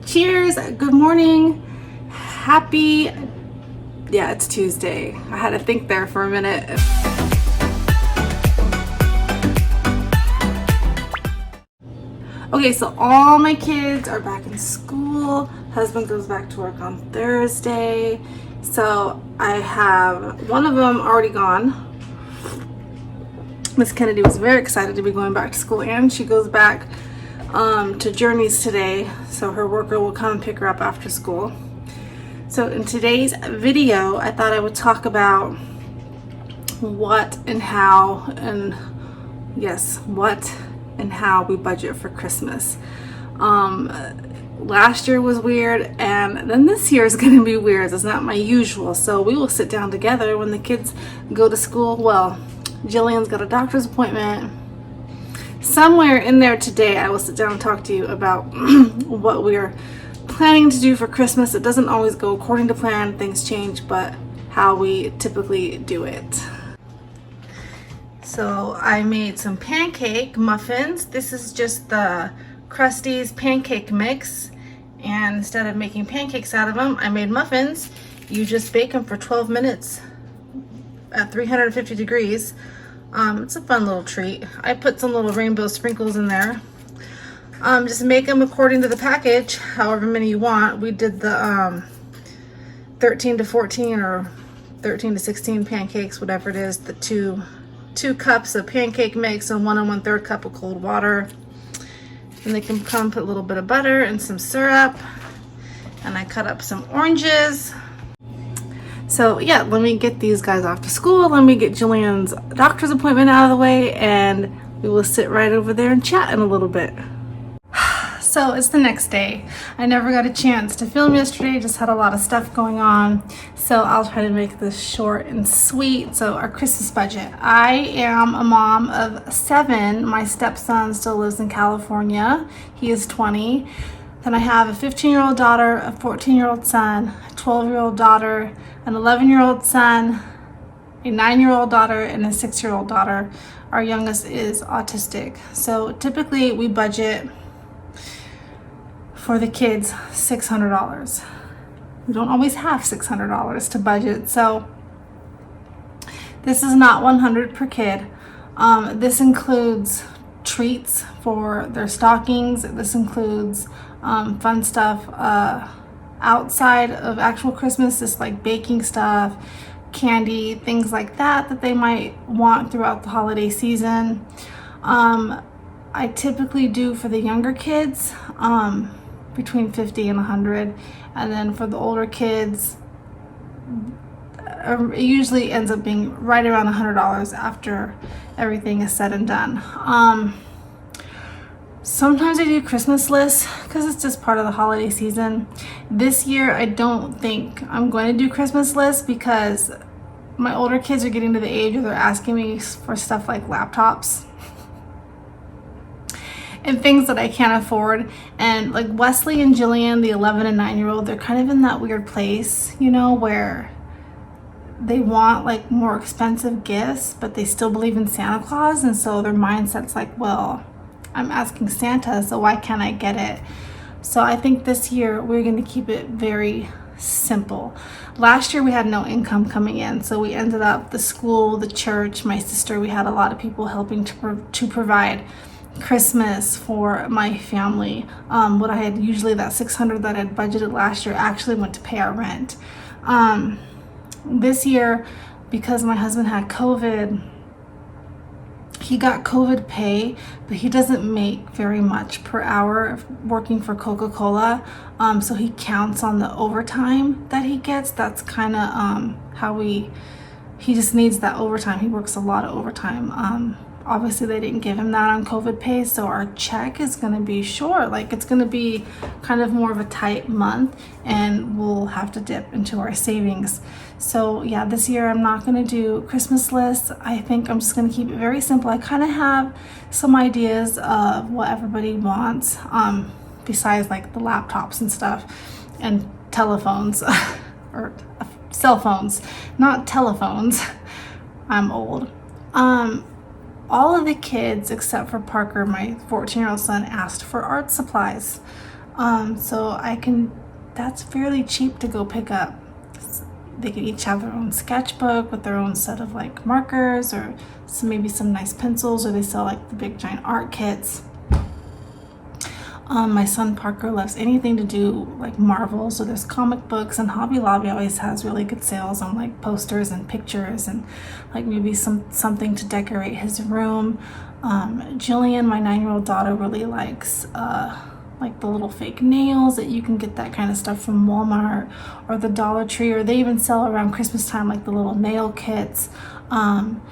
Cheers, good morning, happy, yeah, it's Tuesday. I had to think there for a minute. Okay, so all my kids are back in school. Husband goes back to work on Thursday. So I have one of them already gone. Miss Kennedy was very excited to be going back to school, and she goes back to Journeys today, so her worker will come and pick her up after school. So in today's video, I thought I would talk about what and how we budget for Christmas. Last year was weird, and then this year is going to be weird. It's not my usual, so we will sit down together when the kids go to school. Well, Jillian's got a doctor's appointment. Somewhere in there today, I will sit down and talk to you about what we're planning to do for Christmas. It doesn't always go according to plan. Things change, but how we typically do it. So I made some pancake muffins. This is just the Krusty's pancake mix. And instead of making pancakes out of them, I made muffins. You just bake them for 12 minutes at 350 degrees. It's a fun little treat. I put some little rainbow sprinkles in there. Just make them according to the package, however many you want. We did the 13 to 14 or 13 to 16 pancakes, whatever it is. The two cups of pancake mix and 1 1/3 cup of cold water. And they can come put a little bit of butter and some syrup. And I cut up some oranges. So yeah, let me get these guys off to school. Let me get Jillian's doctor's appointment out of the way, and we will sit right over there and chat in a little bit. So it's the next day. I never got a chance to film yesterday, just had a lot of stuff going on. So I'll try to make this short and sweet. So our Christmas budget. I am a mom of 7. My stepson still lives in California. He is 20. Then I have a 15-year-old daughter, a 14-year-old son, a 12-year-old daughter, an 11-year-old son, a 9-year-old daughter, and a 6-year-old daughter. Our youngest is autistic. So typically we budget for the kids $600. We don't always have $600 to budget. So this is not $100 per kid. This includes treats for their stockings. This includes fun stuff outside of actual Christmas, just like baking stuff, candy, things like that they might want throughout the holiday season. I typically do for the younger kids between 50 and 100, and then for the older kids it usually ends up being right around $100 after everything is said and done. Sometimes I do Christmas lists because it's just part of the holiday season. This year I don't think I'm going to do Christmas lists because my older kids are getting to the age where they're asking me for stuff like laptops and things that I can't afford. And like Wesley and Jillian, the 11 and 9-year-old, they're kind of in that weird place, you know, where they want like more expensive gifts, but they still believe in Santa Claus. And so their mindset's like, well, I'm asking Santa, so why can't I get it? So I think this year we're going to keep it very simple. Last year we had no income coming in, so we ended up, the school, the church, my sister, we had a lot of people helping to provide Christmas for my family. What I had usually, that $600 that I had budgeted last year, actually went to pay our rent. This year, because my husband had COVID, he got COVID pay, but he doesn't make very much per hour working for Coca-Cola. So he counts on the overtime that he gets. That's kind of how he just needs that overtime. He works a lot of overtime. Obviously they didn't give him that on COVID pay, so our check is going to be short. Like, it's going to be kind of more of a tight month, and we'll have to dip into our savings. So yeah, this year I'm not going to do Christmas lists. I think I'm just going to keep it very simple. I kind of have some ideas of what everybody wants, besides like the laptops and stuff and telephones or cell phones, not telephones. I'm old. All of the kids except for Parker, my 14-year-old son, asked for art supplies. So that's fairly cheap to go pick up. They can each have their own sketchbook with their own set of like markers or maybe some nice pencils, or they sell like the big giant art kits. My son Parker loves anything to do like Marvel, so there's comic books, and Hobby Lobby always has really good sales on like posters and pictures and like maybe something to decorate his room. Jillian, my 9-year-old daughter, really likes like the little fake nails that you can get that kind of stuff from Walmart or the Dollar Tree, or they even sell around Christmas time like the little nail kits. The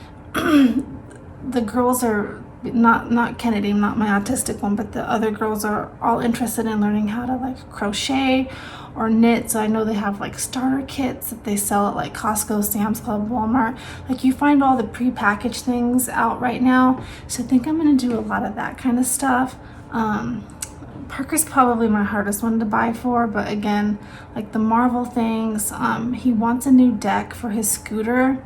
girls are not Kennedy, not my autistic one, but the other girls are all interested in learning how to like crochet or knit. So I know they have like starter kits that they sell at like Costco, Sam's Club, Walmart. Like you find all the pre-packaged things out right now. So I think I'm gonna do a lot of that kind of stuff. Parker's probably my hardest one to buy for, but again, like the Marvel things, he wants a new deck for his scooter.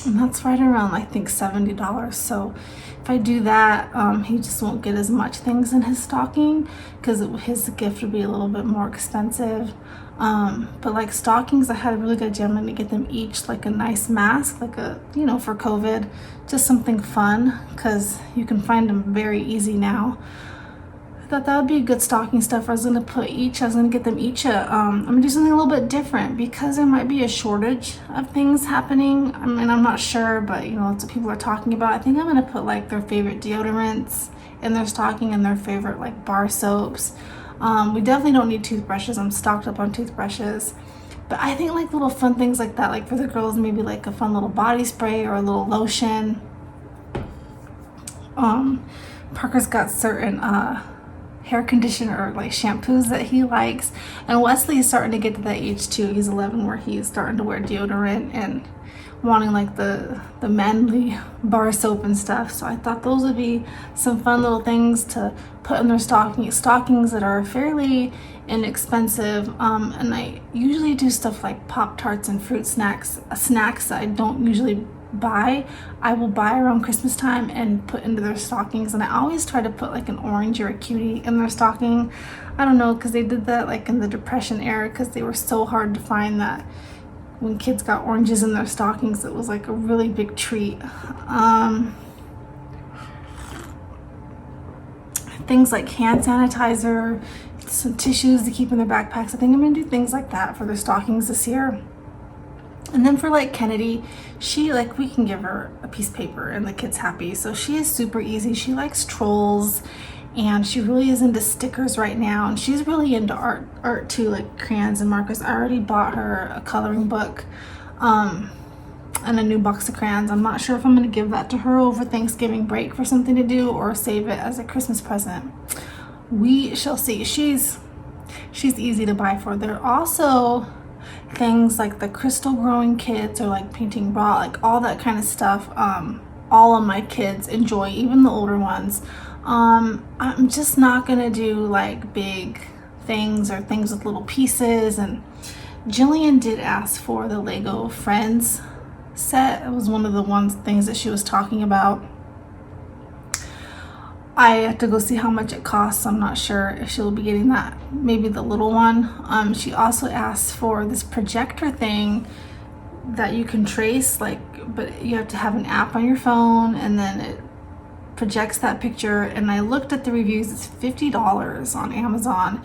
And that's right around, I think, $70. So if I do that, he just won't get as much things in his stocking because his gift would be a little bit more expensive. But like stockings, I had a really good idea. I'm going to get them each like a nice mask, like a, for COVID, just something fun because you can find them very easy now. I thought that would be good stocking stuff. I was gonna get them each I'm gonna do something a little bit different because there might be a shortage of things happening. I mean, I'm not sure, but lots of people are talking about. I think I'm gonna put like their favorite deodorants in their stocking and their favorite like bar soaps. We definitely don't need toothbrushes. I'm stocked up on toothbrushes. But I think like little fun things like that, like for the girls, maybe like a fun little body spray or a little lotion. Parker's got certain hair conditioner or like shampoos that he likes, and Wesley is starting to get to that age too. He's 11 where he's starting to wear deodorant and wanting like the manly bar soap and stuff. So I thought those would be some fun little things to put in their stockings that are fairly inexpensive. And I usually do stuff like Pop-Tarts and fruit snacks that I don't usually buy. I will buy around Christmas time and put into their stockings, and I always try to put like an orange or a cutie in their stocking. I don't know, because they did that like in the Depression era, because they were so hard to find that when kids got oranges in their stockings, it was like a really big treat. Things like hand sanitizer, some tissues to keep in their backpacks. I think I'm gonna do things like that for their stockings this year. And then for like Kennedy, we can give her a piece of paper and the kid's happy. So she is super easy. She likes trolls, and she really is into stickers right now. And she's really into art too, like crayons and markers. I already bought her a coloring book and a new box of crayons. I'm not sure if I'm going to give that to her over Thanksgiving break for something to do or save it as a Christmas present. We shall see. She's easy to buy for. There are also things like the crystal growing kits or like painting raw, like all that kind of stuff. All of my kids enjoy, even the older ones. I'm just not gonna do like big things or things with little pieces. And Jillian did ask for the Lego Friends set. It was one of the things that she was talking about. I have to go see how much it costs. I'm not sure if she'll be getting that, maybe the little one. She also asked for this projector thing that you can trace, but you have to have an app on your phone, and then it projects that picture. And I looked at the reviews. It's $50 on Amazon,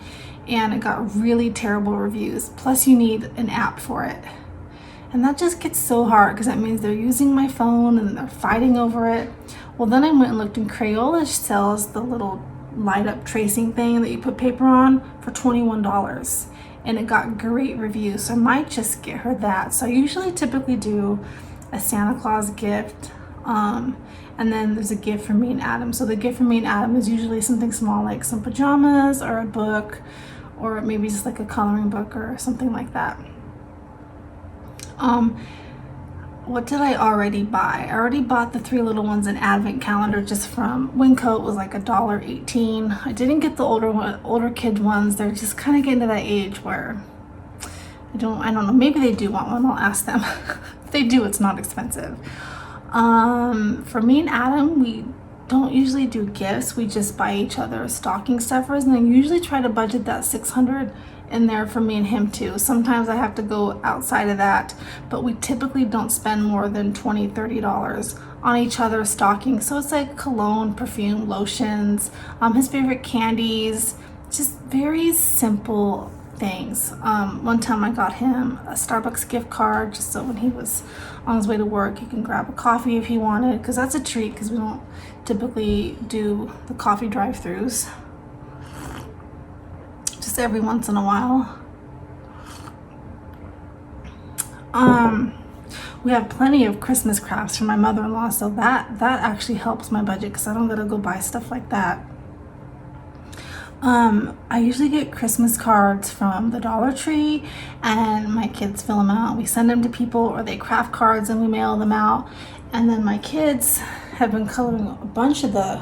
and it got really terrible reviews. Plus you need an app for it. And that just gets so hard because that means they're using my phone and they're fighting over it. Well, then I went and looked, and Crayola sells the little light up tracing thing that you put paper on for $21, and it got great reviews. So I might just get her that. So I typically do a Santa Claus gift, and then there's a gift for me and Adam. So the gift for me and Adam is usually something small, like some pajamas or a book, or maybe just like a coloring book or something like that. What did I already buy? I already bought the 3 little ones an advent calendar just from Winco. It was like $1.18. I didn't get the older kid ones. They're just kind of getting to that age where I don't know. Maybe they do want one. I'll ask them. If they do, it's not expensive. For me and Adam, we don't usually do gifts. We just buy each other stocking stuffers, and I usually try to budget that $600 in there for me and him too. Sometimes I have to go outside of that, but we typically don't spend more than $20-$30 on each other's stockings. So it's like cologne, perfume, lotions, his favorite candies, just very simple things. One time I got him a Starbucks gift card just so when he was on his way to work he can grab a coffee if he wanted, because that's a treat because we don't typically do the coffee drive-thrus. Just every once in a while. We have plenty of Christmas crafts from my mother-in-law, so that actually helps my budget because I don't gotta go buy stuff like that. I usually get Christmas cards from the Dollar Tree, and my kids fill them out. We send them to people, or they craft cards and we mail them out. And then my kids have been coloring a bunch of the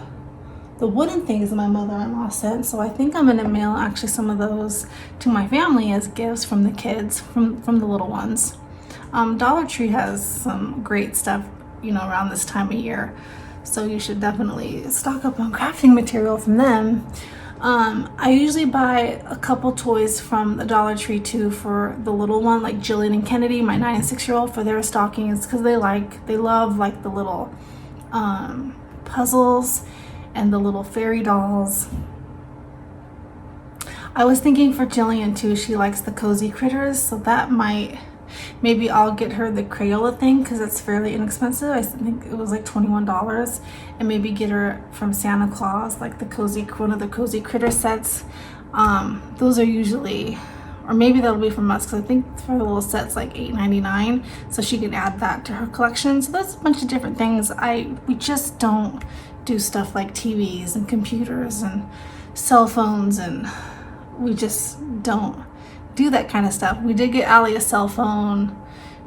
wooden things that my mother-in-law sent, so I think I'm gonna mail actually some of those to my family as gifts from the kids, from the little ones. Dollar Tree has some great stuff, around this time of year, so you should definitely stock up on crafting material from them. I usually buy a couple toys from the Dollar Tree too for the little one, like Jillee and Kennedy, my 9 and 6-year-old, for their stockings, because they love the little puzzles and the little fairy dolls. I was thinking for Jillian too, she likes the cozy critters, so that maybe I'll get her the Crayola thing because it's fairly inexpensive. I think it was like $21, and maybe get her from Santa Claus like one of the cozy critter sets. Those are usually, or maybe that'll be from us, because I think for the little sets like $8.99, so she can add that to her collection. So that's a bunch of different things. We just don't do stuff like TVs and computers and cell phones, and we just don't do that kind of stuff. We did get Allie a cell phone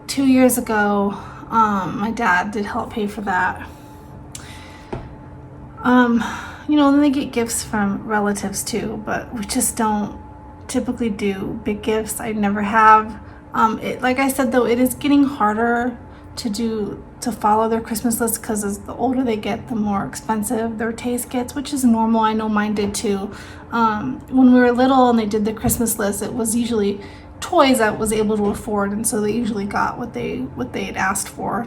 2 years ago. My dad did help pay for that. Then they get gifts from relatives too, but we just don't typically do big gifts. I never have. Like I said though, it is getting harder to follow their Christmas list, because as the older they get, the more expensive their taste gets, which is normal. I know mine did too. When we were little and they did the Christmas list, it was usually toys I was able to afford, and so they usually got what they had asked for.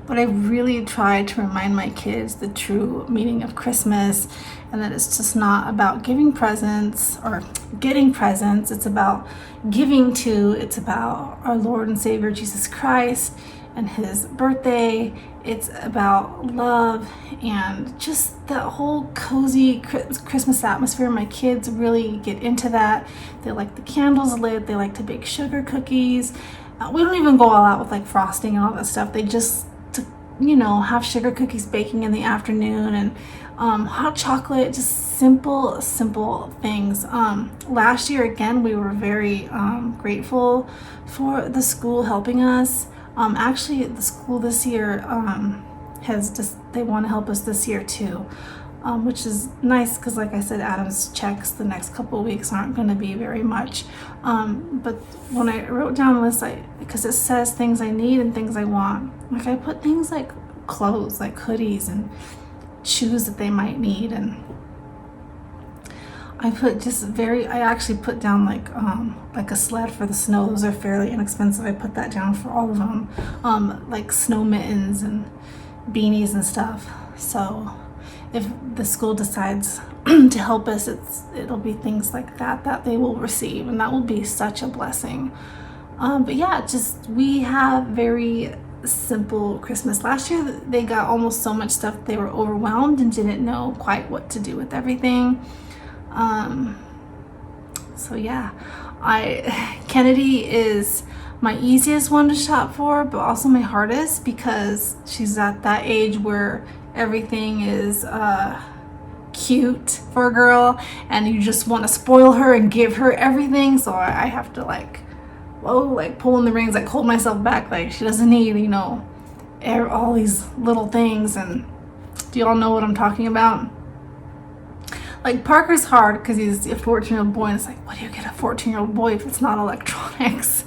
But I really try to remind my kids the true meaning of Christmas, and that it's just not about giving presents or getting presents. It's about giving to. It's about our Lord and Savior Jesus Christ and his birthday. It's about love and just that whole cozy Christmas atmosphere. My kids really get into that. They like the candles lit. They like to bake sugar cookies. We don't even go all out with like frosting and all that stuff. They just have sugar cookies baking in the afternoon, and hot chocolate, just simple things. Last year again, we were very grateful for the school helping us. Actually the school this year they want to help us this year too, which is nice, because like I said, Adam's checks the next couple of weeks aren't going to be very much. But when I wrote down a list, because it says things I need and things I want, like I put things like clothes, like hoodies and shoes that they might need, and I actually put down like a sled for the snow. Those are fairly inexpensive. I put that down for all of them, like snow mittens and beanies and stuff. So if the school decides to help us, it'll be things like that they will receive, and that will be such a blessing. But yeah, we have very simple Christmas. Last year they got almost so much stuff they were overwhelmed and didn't know quite what to do with everything. So yeah, Kennedy is my easiest one to shop for, but also my hardest, because she's at that age where everything is cute for a girl, and you just want to spoil her and give her everything. So I have to pull in the reins, hold myself back. She doesn't need all these little things. And do y'all know what I'm talking about? Parker's hard because he's a 14-year-old boy, and it's what do you get a 14-year-old boy if it's not electronics?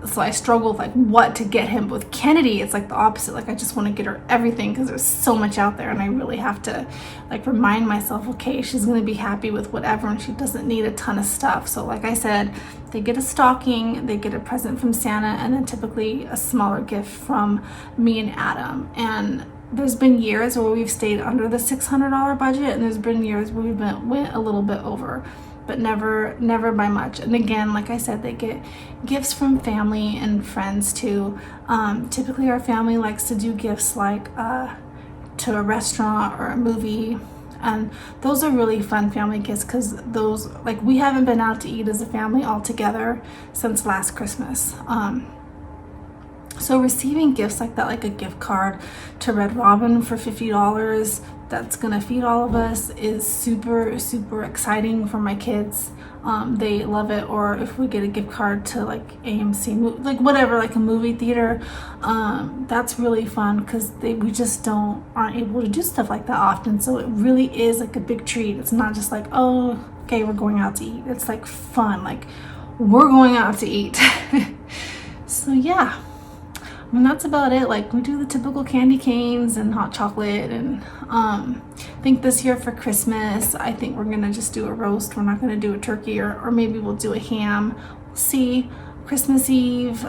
so I struggle with like what to get him. With Kennedy, it's like the opposite. Like I just want to get her everything because there's so much out there, and I really have to like remind myself, okay, she's going to be happy with whatever, and she doesn't need a ton of stuff. So like I said, they get a stocking, they get a present from Santa, and then typically a smaller gift from me and Adam. And there's been years where we've stayed under the $600 budget, and there's been years where went a little bit over, but never by much. And again, like I said, they get gifts from family and friends too. Typically our family likes to do gifts like to a restaurant or a movie, and those are really fun family gifts because those, like, we haven't been out to eat as a family all together since last Christmas. So receiving gifts like that, like a gift card to Red Robin for $50 that's gonna feed all of us, is super exciting for my kids. They love it. Or if we get a gift card to like AMC, like whatever, like a movie theater, that's really fun because we just aren't able to do stuff like that often. So it really is like a big treat. It's not just like, oh, okay, we're going out to eat. It's like fun, like we're going out to eat. So yeah, I mean, that's about it. Like, we do the typical candy canes and hot chocolate, and I think this year for Christmas, I think we're gonna just do a roast. We're not gonna do a turkey, or maybe we'll do a ham. We'll see. Christmas Eve,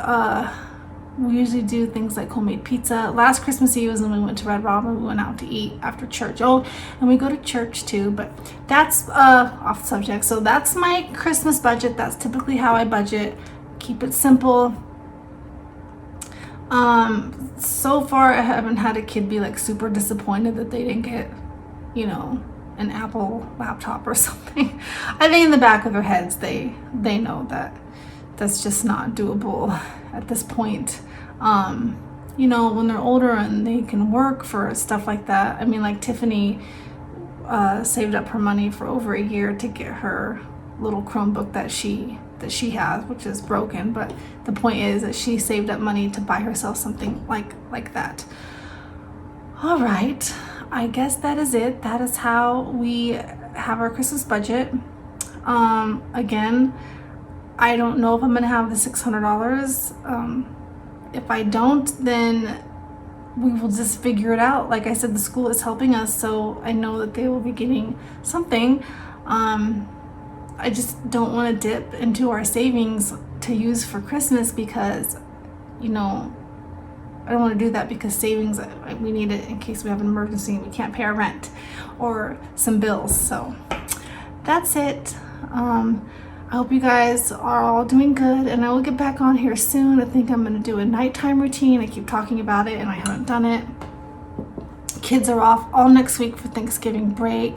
we usually do things like homemade pizza. Last Christmas Eve was when we went to Red Robin. We went out to eat after church. Oh, and we go to church too, but that's off subject. So that's my Christmas budget. That's typically how I budget. Keep it simple. So far I haven't had a kid be like super disappointed that they didn't get, you know, an Apple laptop or something. I think in the back of their heads they know that that's just not doable at this point. You know, when they're older and they can work for stuff like that. I mean, like Tiffany saved up her money for over a year to get her little Chromebook that she has, which is broken, but the point is that she saved up money to buy herself something like that. All right, I guess that is it. That is how we have our Christmas budget. Again, I don't know if I'm gonna have the $600. If I don't, then we will just figure it out. Like I said, the school is helping us, so I know that they will be getting something. I just don't want to dip into our savings to use for Christmas because, you know, I don't want to do that because savings, we need it in case we have an emergency and we can't pay our rent or some bills. So that's it. I hope you guys are all doing good, and I will get back on here soon. I think I'm going to do a nighttime routine. I keep talking about it and I haven't done it. Kids are off all next week for Thanksgiving break.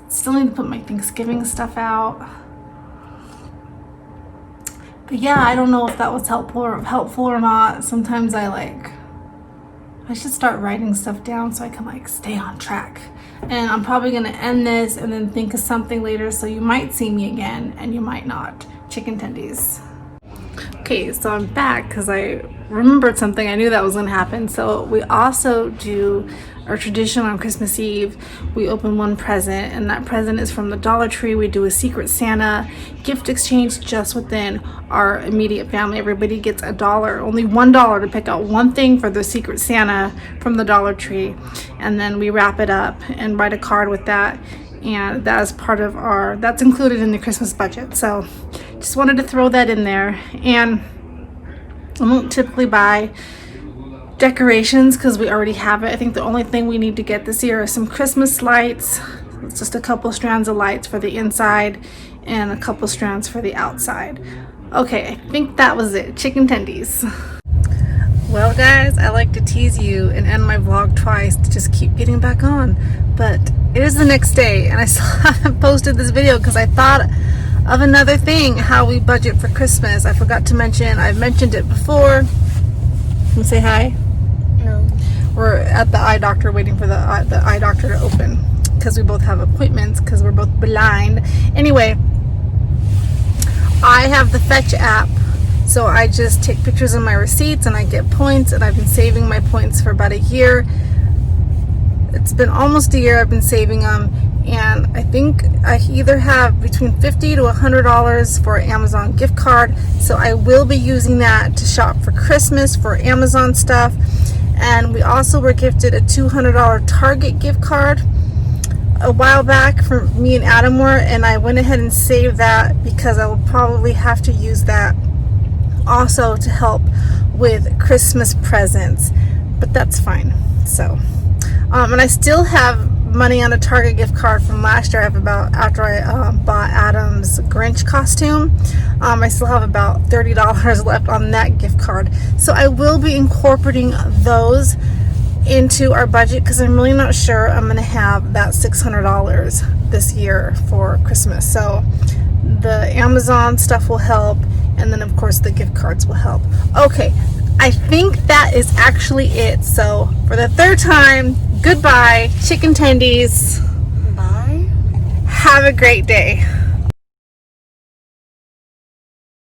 Still need to put my Thanksgiving stuff out. But yeah, I don't know if that was helpful or not. Sometimes I should start writing stuff down so I can like stay on track. And I'm probably gonna end this and then think of something later, so you might see me again and you might not. Chicken tendies. Okay, so I'm back because I remembered something. I knew that was gonna happen. So we also do our tradition on Christmas Eve. We open one present, and that present is from the Dollar Tree. We do a Secret Santa gift exchange just within our immediate family. Everybody gets $1, only $1 to pick out one thing for the Secret Santa from the Dollar Tree, and then we wrap it up and write a card with that. And that is part of that's included in the Christmas budget. So just wanted to throw that in there. And I won't typically buy decorations because we already have it. I think the only thing we need to get this year are some Christmas lights. It's just a couple strands of lights for the inside and a couple strands for the outside. Okay, I think that was it. Chicken tendies. Well guys, I like to tease you and end my vlog twice to just keep getting back on, but it is the next day and I still haven't posted this video because I thought of another thing, how we budget for Christmas. I forgot to mention, I've mentioned it before. Can you say hi? No. We're at the eye doctor waiting for the eye doctor to open because we both have appointments because we're both blind. Anyway, I have the Fetch app, so I just take pictures of my receipts and I get points, and I've been saving my points for about a year. It's been almost a year I've been saving them, and I think I either have between $50 to $100 for an Amazon gift card, so I will be using that to shop for Christmas for Amazon stuff. And we also were gifted a $200 Target gift card a while back for me and Adam were, and I went ahead and saved that because I will probably have to use that also to help with Christmas presents, but that's fine. So and I still have money on a Target gift card from last year. I have about, after I bought Adam's Grinch costume, I still have about $30 left on that gift card, so I will be incorporating those into our budget because I'm really not sure I'm going to have that $600 this year for Christmas. So the Amazon stuff will help, and then of course the gift cards will help. Okay, I think that is actually it. So for the third time, goodbye, chicken tendies. Bye. Have a great day.